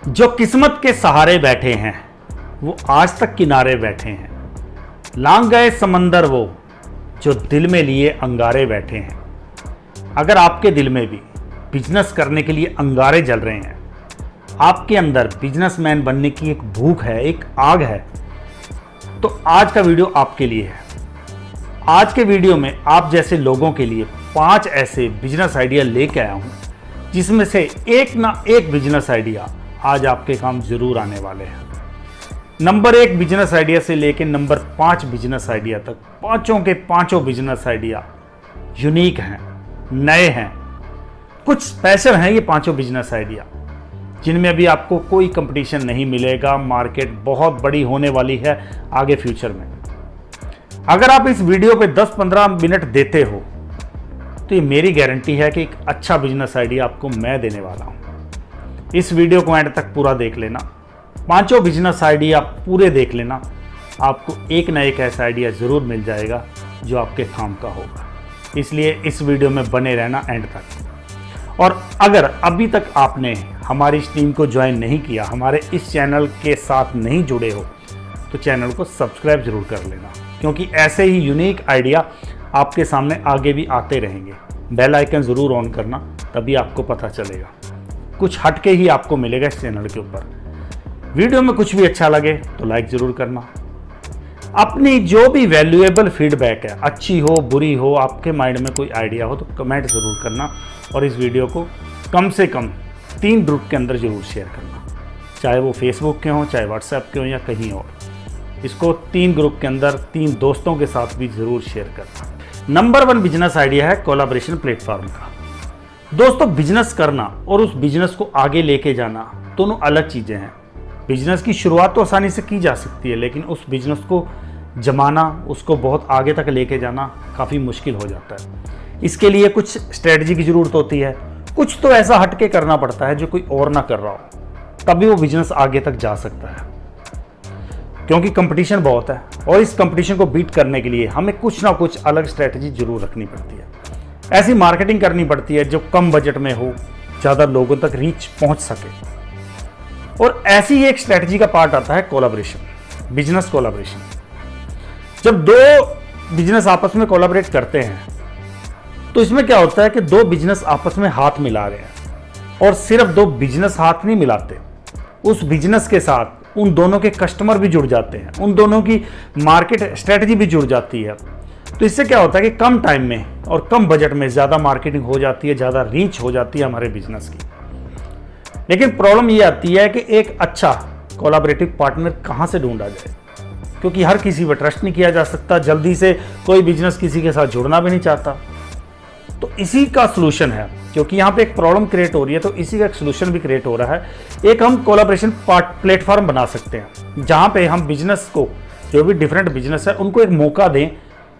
जो किस्मत के सहारे बैठे हैं वो आज तक किनारे बैठे हैं। लांग गए समंदर वो जो दिल में लिए अंगारे बैठे हैं। अगर आपके दिल में भी बिजनेस करने के लिए अंगारे जल रहे हैं, आपके अंदर बिजनेसमैन बनने की एक भूख है, एक आग है, तो आज का वीडियो आपके लिए है। आज के वीडियो में आप जैसे लोगों के लिए 5 ऐसे बिजनेस आइडिया लेके आया हूं, जिसमें से एक ना एक बिजनेस आइडिया आज आपके काम जरूर आने वाले हैं। नंबर 1 बिजनेस आइडिया से लेकर नंबर 5 बिजनेस आइडिया तक, पांचों के पांचों बिजनेस आइडिया यूनिक हैं, नए हैं, कुछ स्पेशल हैं। ये पांचों बिजनेस आइडिया जिनमें अभी आपको कोई कंपटीशन नहीं मिलेगा। मार्केट बहुत बड़ी होने वाली है आगे फ्यूचर में। अगर आप इस वीडियो पे 10-15 मिनट देते हो तो ये मेरी गारंटी है कि एक अच्छा बिजनेस आइडिया आपको मैं देने वाला हूँ। इस वीडियो को एंड तक पूरा देख लेना, पांचों बिजनेस आइडिया पूरे देख लेना, आपको एक ना एक ऐसा आइडिया ज़रूर मिल जाएगा जो आपके काम का होगा। इसलिए इस वीडियो में बने रहना एंड तक। और अगर अभी तक आपने हमारी इस टीम को ज्वाइन नहीं किया, हमारे इस चैनल के साथ नहीं जुड़े हो, तो चैनल को सब्सक्राइब जरूर कर लेना, क्योंकि ऐसे ही यूनिक आइडिया आपके सामने आगे भी आते रहेंगे। बेल आइकन ज़रूर ऑन करना, तभी आपको पता चलेगा। कुछ हटके ही आपको मिलेगा इस चैनल के ऊपर। वीडियो में कुछ भी अच्छा लगे तो लाइक ज़रूर करना। अपनी जो भी वैल्यूएबल फीडबैक है, अच्छी हो बुरी हो, आपके माइंड में कोई आइडिया हो तो कमेंट ज़रूर करना। और इस वीडियो को कम से कम 3 ग्रुप के अंदर ज़रूर शेयर करना, चाहे वो फेसबुक के हों, चाहे व्हाट्सएप के हों या कहीं और। इसको 3 ग्रुप के अंदर 3 दोस्तों के साथ भी ज़रूर शेयर करना। नंबर 1 बिजनेस आइडिया है कोलैबोरेशन प्लेटफॉर्म का। दोस्तों, बिजनेस करना और उस बिजनेस को आगे लेके जाना दोनों अलग चीज़ें हैं। बिजनेस की शुरुआत तो आसानी से की जा सकती है, लेकिन उस बिजनेस को जमाना, उसको बहुत आगे तक लेके जाना काफ़ी मुश्किल हो जाता है। इसके लिए कुछ स्ट्रेटजी की ज़रूरत होती है, कुछ तो ऐसा हटके करना पड़ता है जो कोई और ना कर रहा हो, तभी वो बिजनेस आगे तक जा सकता है। क्योंकि कंपटीशन बहुत है और इस कंपटीशन को बीट करने के लिए हमें कुछ ना कुछ अलग स्ट्रेटजी जरूर रखनी पड़ती है। ऐसी मार्केटिंग करनी पड़ती है जो कम बजट में हो, ज़्यादा लोगों तक रीच पहुंच सके। और ऐसी ही एक स्ट्रेटजी का पार्ट आता है कोलैबोरेशन, बिजनेस कोलैबोरेशन। जब 2 बिजनेस आपस में कोलैबोरेट करते हैं तो इसमें क्या होता है कि 2 बिजनेस आपस में हाथ मिला रहे हैं, और सिर्फ 2 बिजनेस हाथ नहीं मिलाते, उस बिजनेस के साथ उन दोनों के कस्टमर भी जुड़ जाते हैं, उन दोनों की मार्केट स्ट्रेटजी भी जुड़ जाती है। तो इससे क्या होता है कि कम टाइम में और कम बजट में ज़्यादा मार्केटिंग हो जाती है, ज़्यादा रीच हो जाती है हमारे बिजनेस की। लेकिन प्रॉब्लम ये आती है कि एक अच्छा कोलैबोरेटिव पार्टनर कहाँ से ढूंढा जाए, क्योंकि हर किसी पर ट्रस्ट नहीं किया जा सकता। जल्दी से कोई बिजनेस किसी के साथ जुड़ना भी नहीं चाहता। तो इसी का सोल्यूशन है, क्योंकि यहाँ पे एक प्रॉब्लम क्रिएट हो रही है, तो इसी का एक सोल्यूशन भी क्रिएट हो रहा है। एक हम कोलैबोरेशन प्लेटफॉर्म बना सकते हैं, जहाँ पे हम बिजनेस को, जो भी डिफरेंट बिजनेस है, उनको एक मौका दें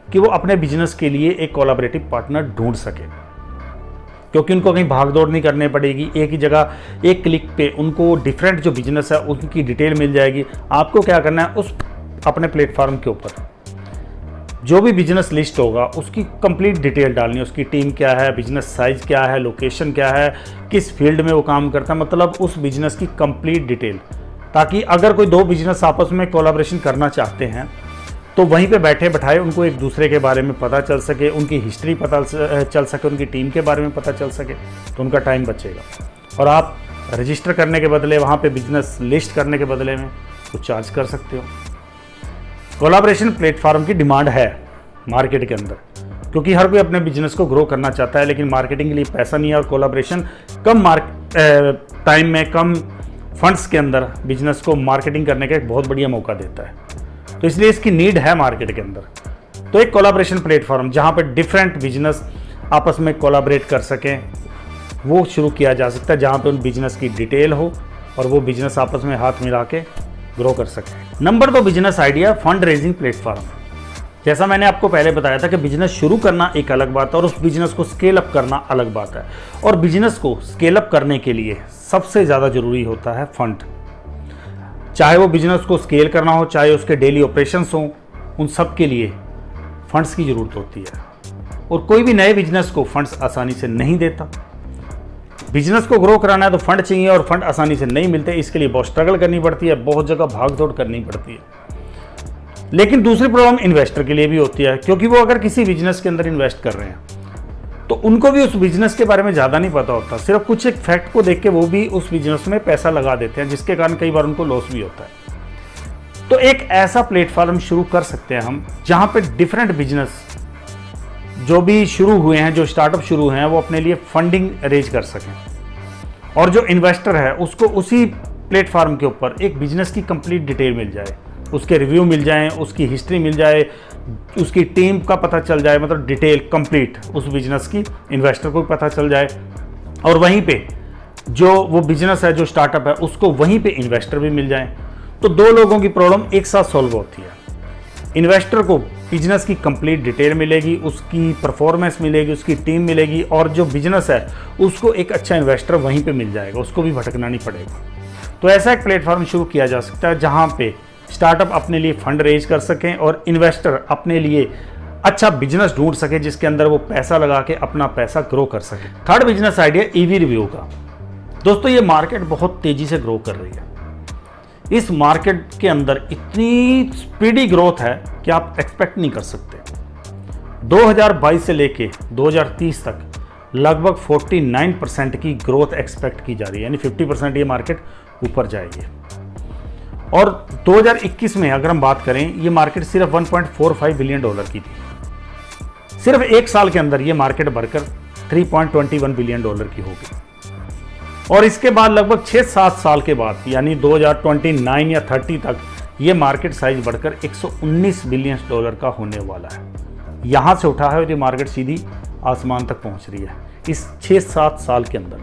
कि वो अपने बिजनेस के लिए एक कोलैबोरेटिव पार्टनर ढूंढ सके, क्योंकि उनको कहीं भाग दौड़ नहीं करनी पड़ेगी। एक ही जगह एक क्लिक पे उनको डिफरेंट जो बिजनेस है उनकी डिटेल मिल जाएगी। आपको क्या करना है, उस अपने प्लेटफॉर्म के ऊपर जो भी बिजनेस लिस्ट होगा उसकी कंप्लीट डिटेल डालनी है। उसकी टीम क्या है, बिजनेस साइज क्या है, लोकेशन क्या है, किस फील्ड में वो काम करता है, मतलब उस बिजनेस की कंप्लीट डिटेल, ताकि अगर कोई 2 बिजनेस आपस में कोलैबोरेशन करना चाहते हैं तो वहीं पे बैठे बैठाए उनको एक दूसरे के बारे में पता चल सके, उनकी हिस्ट्री पता चल सके, उनकी टीम के बारे में पता चल सके, तो उनका टाइम बचेगा। और आप रजिस्टर करने के बदले, वहाँ पे बिजनेस लिस्ट करने के बदले में कुछ चार्ज कर सकते हो। कोलैबोरेशन प्लेटफॉर्म की डिमांड है मार्केट के अंदर, क्योंकि हर कोई अपने बिजनेस को ग्रो करना चाहता है, लेकिन मार्केटिंग के लिए पैसा नहीं है। और कोलैबोरेशन कम टाइम में, कम फंड्स के अंदर बिजनेस को मार्केटिंग करने का एक बहुत बढ़िया मौका देता है। तो इसलिए इसकी नीड है मार्केट के अंदर। तो एक कोलैबोरेशन प्लेटफॉर्म जहाँ पर डिफरेंट बिजनेस आपस में कोलैबोरेट कर सकें, वो शुरू किया जा सकता है, जहाँ पे उन बिजनेस की डिटेल हो और वो बिजनेस आपस में हाथ मिला के ग्रो कर सकें। Number 2 business idea fund raising platform. जैसा मैंने आपको पहले बताया था कि बिजनेस शुरू करना एक अलग बात है और उस बिजनेस को स्केल अप करना अलग बात है। और बिजनेस को स्केल अप करने के लिए सबसे ज़्यादा ज़रूरी होता है फंड। चाहे वो बिजनेस को स्केल करना हो, चाहे उसके डेली ऑपरेशंस हों, उन सब के लिए फंड्स की ज़रूरत होती है। और कोई भी नए बिजनेस को फंड्स आसानी से नहीं देता। बिजनेस को ग्रो कराना है तो फंड चाहिए, और फंड आसानी से नहीं मिलते, इसके लिए बहुत स्ट्रगल करनी पड़ती है, बहुत जगह भाग दौड़ करनी पड़ती है। लेकिन दूसरी प्रॉब्लम इन्वेस्टर के लिए भी होती है, क्योंकि वो अगर किसी बिजनेस के अंदर इन्वेस्ट कर रहे हैं तो उनको भी उस बिजनेस के बारे में ज़्यादा नहीं पता होता, सिर्फ कुछ एक फैक्ट को देख के वो भी उस बिजनेस में पैसा लगा देते हैं, जिसके कारण कई बार उनको लॉस भी होता है। तो एक ऐसा प्लेटफॉर्म शुरू कर सकते हैं हम, जहाँ पे डिफरेंट बिजनेस जो भी शुरू हुए हैं, जो स्टार्टअप शुरू हैं, वो अपने लिए फंडिंग अरेंज कर सकें, और जो इन्वेस्टर है उसको उसी प्लेटफॉर्म के ऊपर एक बिजनेस की कंप्लीट डिटेल मिल जाए, उसके रिव्यू मिल जाएं, उसकी हिस्ट्री मिल जाए, उसकी टीम का पता चल जाए, मतलब डिटेल कंप्लीट उस बिजनेस की इन्वेस्टर को भी पता चल जाए, और वहीं पे जो वो बिजनेस है, जो स्टार्टअप है, उसको वहीं पे इन्वेस्टर भी मिल जाए। तो दो लोगों की प्रॉब्लम एक साथ सॉल्व होती है। इन्वेस्टर को बिजनेस की कंप्लीट डिटेल मिलेगी, उसकी परफॉर्मेंस मिलेगी, उसकी टीम मिलेगी, और जो बिजनेस है उसको एक अच्छा इन्वेस्टर वहीं पे मिल जाएगा, उसको भी भटकना नहीं पड़ेगा। तो ऐसा एक प्लेटफॉर्म शुरू किया जा सकता है जहाँ पे स्टार्टअप अपने लिए फंड रेज कर सकें और इन्वेस्टर अपने लिए अच्छा बिजनेस ढूंढ सके, जिसके अंदर वो पैसा लगा के अपना पैसा ग्रो कर सके। Third business idea EV review का। दोस्तों, ये मार्केट बहुत तेजी से ग्रो कर रही है। इस मार्केट के अंदर इतनी स्पीडी ग्रोथ है कि आप एक्सपेक्ट नहीं कर सकते। 2022 से लेके 2030 तक लगभग 49% की ग्रोथ एक्सपेक्ट की जा रही है, यानी 50% ये मार्केट ऊपर जाएगी। और 2021 में अगर हम बात करें, ये मार्केट सिर्फ $1.45 बिलियन की थी। सिर्फ एक साल के अंदर ये मार्केट बढ़कर $3.21 बिलियन की होगी, और इसके बाद लगभग 6-7 साल के बाद, यानी 2029 या 30 तक ये मार्केट साइज बढ़कर $119 बिलियन का होने वाला है। यहाँ से उठा है और ये मार्केट सीधी आसमान तक पहुँच रही है। इस 6-7 साल के अंदर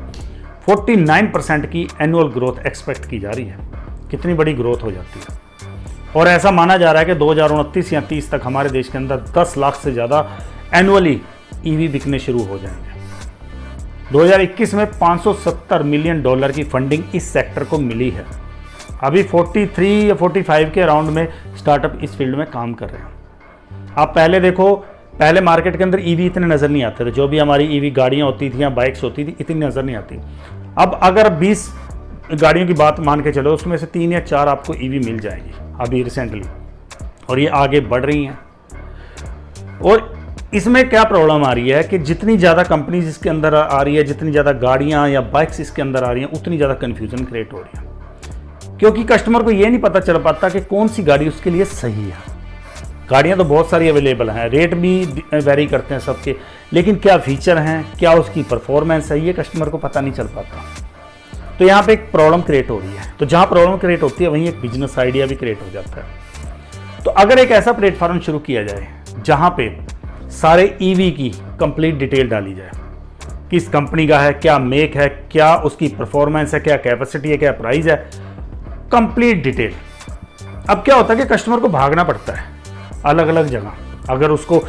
49% की एनुअल ग्रोथ एक्सपेक्ट की जा रही है। कितनी बड़ी ग्रोथ हो जाती है। और ऐसा माना जा रहा है कि 2029 या 30 तक हमारे देश के अंदर 10 लाख से ज़्यादा एनुअली ईवी बिकने शुरू हो जाएंगे। 2021 में $570 मिलियन की फंडिंग इस सेक्टर को मिली है। अभी 43 या 45 के अराउंड में स्टार्टअप इस फील्ड में काम कर रहे हैं। आप पहले देखो, पहले मार्केट के अंदर ईवी इतने नज़र नहीं आते थे। जो भी हमारी ईवी गाड़ियाँ होती थी या बाइक्स होती थी, इतनी नज़र नहीं आती। अब अगर 20 गाड़ियों की बात मान के चलो, उसमें से 3 या 4 आपको ईवी मिल जाएगी अभी रिसेंटली, और ये आगे बढ़ रही हैं। और इसमें क्या प्रॉब्लम आ रही है कि जितनी ज़्यादा कंपनीज इसके अंदर आ रही है, जितनी ज़्यादा गाड़ियाँ या बाइक्स इसके अंदर आ रही हैं, उतनी ज़्यादा कन्फ्यूजन क्रिएट हो रही है, क्योंकि कस्टमर को ये नहीं पता चल पाता कि कौन सी गाड़ी उसके लिए सही है। गाड़ियाँ तो बहुत सारी अवेलेबल हैं, रेट भी वेरी करते हैं सबके, लेकिन क्या फीचर हैं, क्या उसकी परफॉर्मेंस है, ये कस्टमर को पता नहीं चल पाता। तो यहाँ पे एक प्रॉब्लम क्रिएट हो रही है। तो जहाँ प्रॉब्लम क्रिएट होती है वहीं एक बिजनेस आइडिया भी क्रिएट हो जाता है। तो अगर एक ऐसा प्लेटफॉर्म शुरू किया जाए जहाँ पे सारे ईवी की कंप्लीट डिटेल डाली जाए, किस कंपनी का है, क्या मेक है, क्या उसकी परफॉर्मेंस है, क्या कैपेसिटी है, क्या प्राइस है, कंप्लीट डिटेल। अब क्या होता है कि कस्टमर को भागना पड़ता है अलग अलग जगह। अगर उसको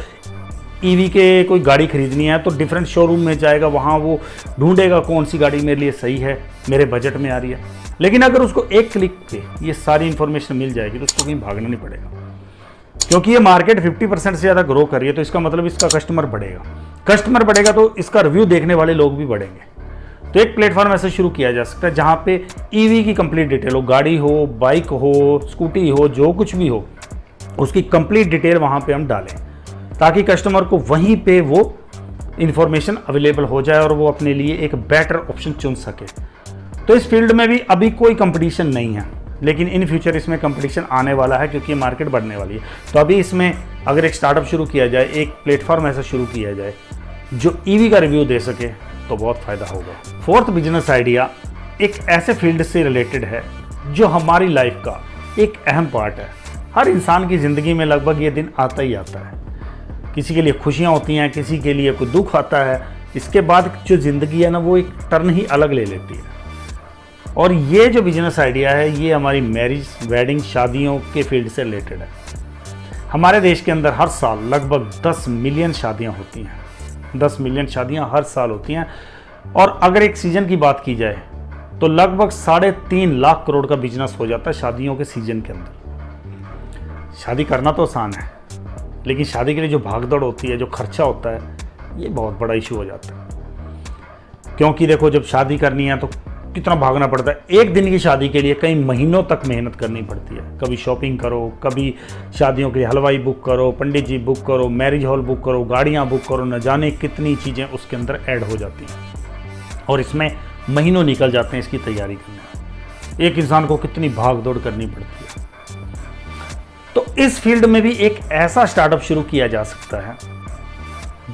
ईवी के कोई गाड़ी खरीदनी है तो डिफरेंट शोरूम में जाएगा, वहाँ वो ढूंढेगा कौन सी गाड़ी मेरे लिए सही है, मेरे बजट में आ रही है। लेकिन अगर उसको एक क्लिक पे ये सारी इन्फॉर्मेशन मिल जाएगी तो उसको कहीं भागना नहीं पड़ेगा, क्योंकि ये मार्केट 50% से ज़्यादा ग्रो कर रही है। तो इसका मतलब इसका कस्टमर बढ़ेगा, कस्टमर बढ़ेगा तो इसका रिव्यू देखने वाले लोग भी बढ़ेंगे। तो एक प्लेटफॉर्म ऐसा शुरू किया जा सकता है जहाँ पे ईवी की कंप्लीट डिटेल हो, गाड़ी हो, बाइक हो, स्कूटी हो, जो कुछ भी हो, उसकी कंप्लीट डिटेल वहाँ पे हम डालें, ताकि कस्टमर को वहीं पे वो इन्फॉर्मेशन अवेलेबल हो जाए और वो अपने लिए एक बेटर ऑप्शन चुन सके। तो इस फील्ड में भी अभी कोई कंपटीशन नहीं है, लेकिन इन फ्यूचर इसमें कंपटीशन आने वाला है, क्योंकि मार्केट बढ़ने वाली है। तो अभी इसमें अगर एक स्टार्टअप शुरू किया जाए, एक प्लेटफॉर्म ऐसा शुरू किया जाए जो ईवी का रिव्यू दे सके, तो बहुत फ़ायदा होगा। फोर्थ बिजनेस आइडिया एक ऐसे फील्ड से रिलेटेड है जो हमारी लाइफ का एक अहम पार्ट है। हर इंसान की ज़िंदगी में लगभग ये दिन आता ही आता है। किसी के लिए खुशियाँ होती हैं, किसी के लिए कोई दुख आता है। इसके बाद जो ज़िंदगी है ना, वो एक टर्न ही अलग ले लेती है। और ये जो बिजनेस आइडिया है, ये हमारी मैरिज, वेडिंग, शादियों के फील्ड से रिलेटेड है। हमारे देश के अंदर हर साल लगभग 10 मिलियन शादियाँ होती हैं। 10 मिलियन शादियाँ हर साल होती हैं। और अगर एक सीज़न की बात की जाए तो लगभग 3.5 लाख करोड़ का बिजनेस हो जाता है शादियों के सीज़न के अंदर। शादी करना तो आसान है, लेकिन शादी के लिए जो भागदौड़ होती है, जो खर्चा होता है, ये बहुत बड़ा इशू हो जाता है। क्योंकि देखो जब शादी करनी है तो कितना भागना पड़ता है। एक दिन की शादी के लिए कई महीनों तक मेहनत करनी पड़ती है। कभी शॉपिंग करो, कभी शादियों के लिए हलवाई बुक करो, पंडित जी बुक करो, मैरिज हॉल बुक करो, गाड़ियाँ बुक करो, न जाने कितनी चीज़ें उसके अंदर ऐड हो जाती हैं और इसमें महीनों निकल जाते हैं इसकी तैयारी करने में। एक इंसान को कितनी भाग दौड़ करनी पड़ती है। तो इस फील्ड में भी एक ऐसा स्टार्टअप शुरू किया जा सकता है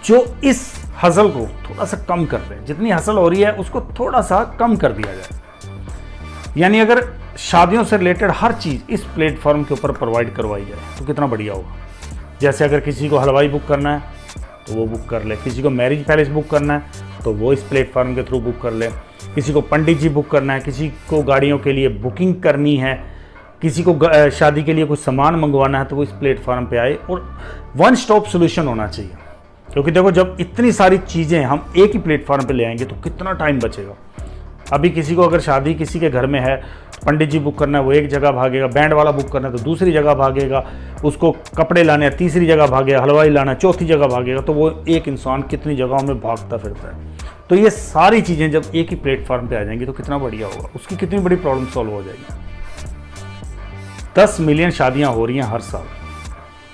जो इस हसल को थोड़ा सा कम कर दे। जितनी हसल हो रही है उसको थोड़ा सा कम कर दिया जाए। यानी अगर शादियों से रिलेटेड हर चीज़ इस प्लेटफॉर्म के ऊपर प्रोवाइड करवाई जाए तो कितना बढ़िया होगा। जैसे अगर किसी को हलवाई बुक करना है तो वो बुक कर ले, किसी को मैरिज पैलेस बुक करना है तो वो इस प्लेटफॉर्म के थ्रू बुक कर ले, किसी को पंडित जी बुक करना है, किसी को गाड़ियों के लिए बुकिंग करनी है, किसी को शादी के लिए कुछ सामान मंगवाना है तो वो इस प्लेटफॉर्म पे आए। और वन स्टॉप सोल्यूशन होना चाहिए, क्योंकि देखो जब इतनी सारी चीज़ें हम एक ही प्लेटफॉर्म पे ले आएंगे तो कितना टाइम बचेगा। अभी किसी को अगर शादी किसी के घर में है, पंडित जी बुक करना है वो एक जगह भागेगा, बैंड वाला बुक करना है तो दूसरी जगह भागेगा, उसको कपड़े लाने हैं तीसरी जगह भागेगा, हलवाई लाना है चौथी जगह भागेगा, तो वो एक इंसान कितनी जगहों में भागता फिरता है। तो ये सारी चीज़ें जब एक ही प्लेटफॉर्म पे आ जाएंगी तो कितना बढ़िया होगा, उसकी कितनी बड़ी प्रॉब्लम सॉल्व हो जाएगी। 10 मिलियन शादियाँ हो रही हैं हर साल,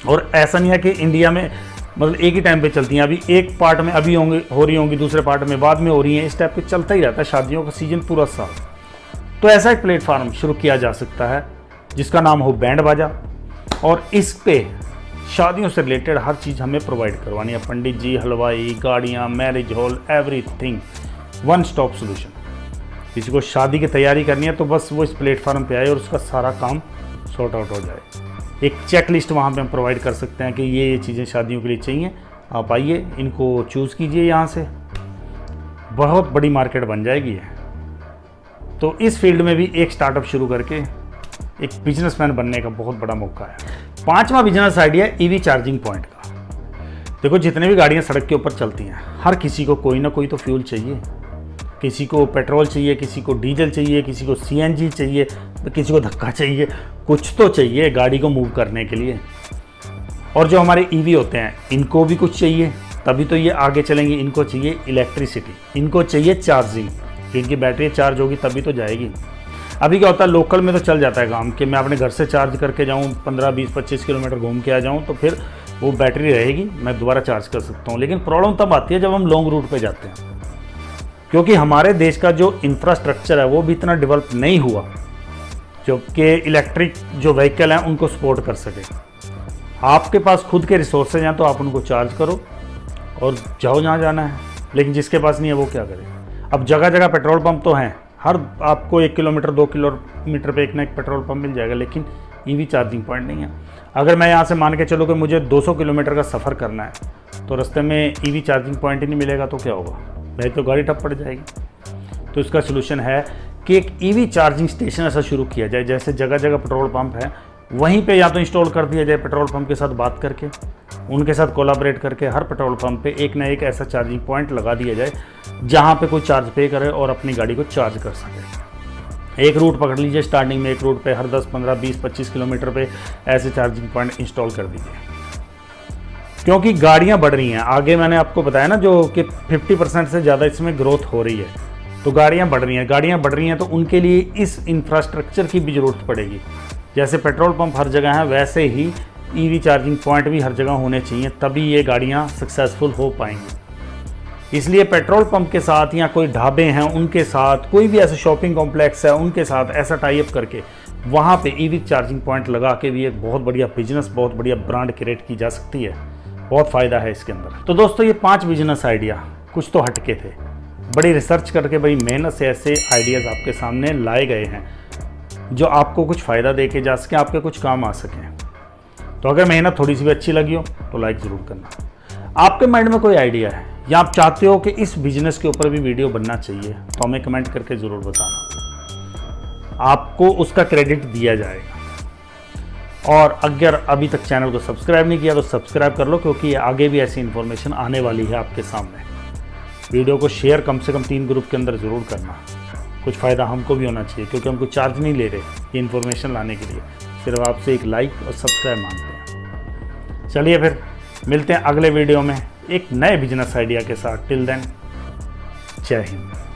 और ऐसा नहीं है कि इंडिया में मतलब एक ही टाइम पे चलती हैं। अभी एक पार्ट में अभी हो रही होंगी, दूसरे पार्ट में बाद में हो रही हैं, इस टाइप पे चलता ही रहता है शादियों का सीजन पूरा साल। तो ऐसा एक प्लेटफॉर्म शुरू किया जा सकता है जिसका नाम हो बैंड बाजा, और इस पे शादियों से रिलेटेड हर चीज़ हमें प्रोवाइड करवानी है। पंडित जी, हलवाई, गाड़ियाँ, marriage hall, everything, one stop solution. किसी को शादी की तैयारी करनी है तो बस वो इस प्लेटफॉर्म पे आए और उसका सारा काम सॉर्ट आउट हो जाए। एक चेक लिस्ट वहाँ पे हम प्रोवाइड कर सकते हैं कि ये चीज़ें शादियों के लिए चाहिए, आप आइए इनको चूज़ कीजिए, यहाँ से बहुत बड़ी मार्केट बन जाएगी है। तो इस फील्ड में भी एक स्टार्टअप शुरू करके एक बिजनेसमैन बनने का बहुत बड़ा मौका है। 5वां business idea EV charging point का। देखो जितने भी गाड़ियाँ सड़क के ऊपर चलती हैं, हर किसी को कोई ना कोई तो फ्यूल चाहिए। किसी को पेट्रोल चाहिए, किसी को डीजल चाहिए, किसी को सीएनजी चाहिए, किसी को धक्का चाहिए, कुछ तो चाहिए गाड़ी को मूव करने के लिए। और जो हमारे ईवी होते हैं इनको भी कुछ चाहिए, तभी तो ये आगे चलेंगे। इनको चाहिए इलेक्ट्रिसिटी, इनको चाहिए चार्जिंग, इनकी बैटरी चार्ज होगी तभी तो जाएगी। अभी क्या होता है, लोकल में तो चल जाता है काम कि मैं अपने घर से चार्ज करके जाऊँ, 15, 20, 25 किलोमीटर घूम के आ जाऊँ तो फिर वो बैटरी रहेगी, मैं दोबारा चार्ज कर सकता हूँ। लेकिन प्रॉब्लम तब आती है जब हम लॉन्ग रूट पे जाते हैं, क्योंकि हमारे देश का जो इंफ्रास्ट्रक्चर है वो भी इतना डेवलप नहीं हुआ जो कि इलेक्ट्रिक जो व्हीकल हैं उनको सपोर्ट कर सके। आपके पास खुद के रिसोर्सेज हैं तो आप उनको चार्ज करो और जाओ जहाँ जाना है, लेकिन जिसके पास नहीं है वो क्या करे। अब जगह जगह पेट्रोल पंप तो हैं, हर आपको 1 किलोमीटर 2 किलोमीटर पे एक ना एक पेट्रोल पंप मिल जाएगा, लेकिन ईवी चार्जिंग पॉइंट नहीं है। अगर मैं यहाँ से मान के चलूँ कि मुझे 200 किलोमीटर का सफ़र करना है तो रास्ते में ईवी चार्जिंग पॉइंट ही नहीं मिलेगा तो क्या होगा, भाई तो गाड़ी ठप पड़ जाएगी। तो इसका सोल्यूशन है कि एक ईवी चार्जिंग स्टेशन ऐसा शुरू किया जाए, जैसे जगह जगह पेट्रोल पंप है वहीं पे या तो इंस्टॉल कर दिया जाए, पेट्रोल पंप के साथ बात करके, उनके साथ कोलैबोरेट करके हर पेट्रोल पंप पे एक ना एक ऐसा चार्जिंग पॉइंट लगा दिया जाए जहाँ पे कोई चार्ज पे करे और अपनी गाड़ी को चार्ज कर सके। एक रूट पकड़ लीजिए, स्टार्टिंग में एक रूट पे हर 10, 15, 20, 25 किलोमीटर पे ऐसे चार्जिंग पॉइंट इंस्टॉल कर दीजिए। क्योंकि गाड़ियाँ बढ़ रही हैं, आगे मैंने आपको बताया ना जो कि 50% से ज़्यादा इसमें ग्रोथ हो रही है, तो गाड़ियाँ बढ़ रही हैं तो उनके लिए इस इंफ्रास्ट्रक्चर की भी ज़रूरत पड़ेगी। जैसे पेट्रोल पंप हर जगह है वैसे ही ईवी चार्जिंग पॉइंट भी हर जगह होने चाहिए, तभी ये गाड़ियाँ सक्सेसफुल हो पाएंगी। इसलिए पेट्रोल पंप के साथ या कोई ढाबे हैं उनके साथ, कोई भी ऐसा शॉपिंग कॉम्प्लेक्स है उनके साथ ऐसा टाई अप करके वहाँ पे ईवी चार्जिंग पॉइंट लगा के भी एक बहुत बढ़िया बिजनेस, बहुत बढ़िया ब्रांड क्रिएट की जा सकती है। बहुत फ़ायदा है इसके अंदर। तो दोस्तों ये 5 बिजनेस आइडिया कुछ तो हटके थे, बड़ी रिसर्च करके बड़ी मेहनत से ऐसे आइडियाज़ आपके सामने लाए गए हैं जो आपको कुछ फ़ायदा दे के जा सके, आपके कुछ काम आ सकें। तो अगर मेहनत थोड़ी सी भी अच्छी लगी हो तो लाइक ज़रूर करना। आपके माइंड में कोई आइडिया है या आप चाहते हो कि इस बिजनेस के ऊपर भी वीडियो बनना चाहिए तो हमें कमेंट करके ज़रूर बताना, आपको उसका क्रेडिट दिया जाएगा। और अगर अभी तक चैनल को सब्सक्राइब नहीं किया तो सब्सक्राइब कर लो, क्योंकि आगे भी ऐसी इन्फॉर्मेशन आने वाली है आपके सामने। वीडियो को शेयर कम से कम 3 ग्रुप के अंदर ज़रूर करना, कुछ फ़ायदा हमको भी होना चाहिए, क्योंकि हम कुछ चार्ज नहीं ले रहे ये इन्फॉर्मेशन लाने के लिए, सिर्फ आपसे एक लाइक और सब्सक्राइब मांगते हैं। चलिए फिर मिलते हैं अगले वीडियो में एक नए बिजनेस आइडिया के साथ। टिल देन जय हिंद।